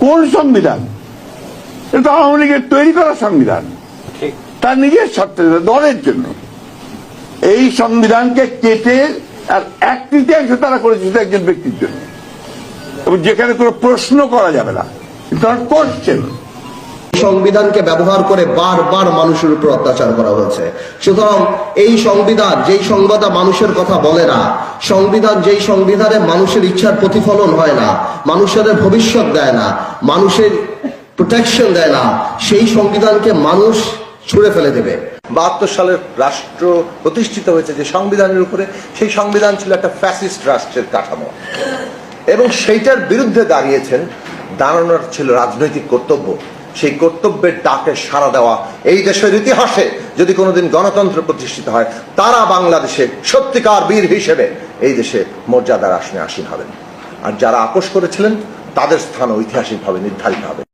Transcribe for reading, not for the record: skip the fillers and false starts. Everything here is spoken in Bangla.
কোন সংবিধান? এটা আওয়ামী লীগের তৈরি করা সংবিধান, তার নিজের স্বার্থে, দলের জন্য। এই সংবিধানকে কেটে আর 1/3 তারা করেছে একজন ব্যক্তির জন্য, এবং যেখানে কোনো প্রশ্ন করা যাবে না, কোশ্চেন। সংবিধানকে ব্যবহার করে বারবার মানুষের উপর অত্যাচার করা হয়েছে। সুতরাং এই সংবিধান, যেই সংবিধান মানুষের কথা বলে না, সংবিধান যেই সংবিধানে মানুষের ইচ্ছার প্রতিফলন হয় না, মানুষের ভবিষ্যৎ দেয় না, মানুষের প্রোটেকশন দেয় না, সেই সংবিধানকে মানুষ ছুঁড়ে ফেলে দেবে। 72 সালের রাষ্ট্র প্রতিষ্ঠিত হয়েছে যে সংবিধানের উপরে, সেই সংবিধান ছিল একটা ফ্যাসিস্ট রাষ্ট্রের কাঠামো, এবং সেইটার বিরুদ্ধে দাঁড়ানোর ছিল রাজনৈতিক কর্তব্য। সেই কর্তব্যের ডাকে সাড়া দেওয়া এই দেশের ইতিহাসে যদি কোনোদিন গণতন্ত্র প্রতিষ্ঠিত হয়, তারা বাংলাদেশে সত্যিকার বীর হিসেবে এই দেশে মর্যাদার আসনে আসীন হবেন। আর যারা আপোষ করেছিলেন তাদের স্থান ঐতিহাসিকভাবে নির্ধারিত হবে।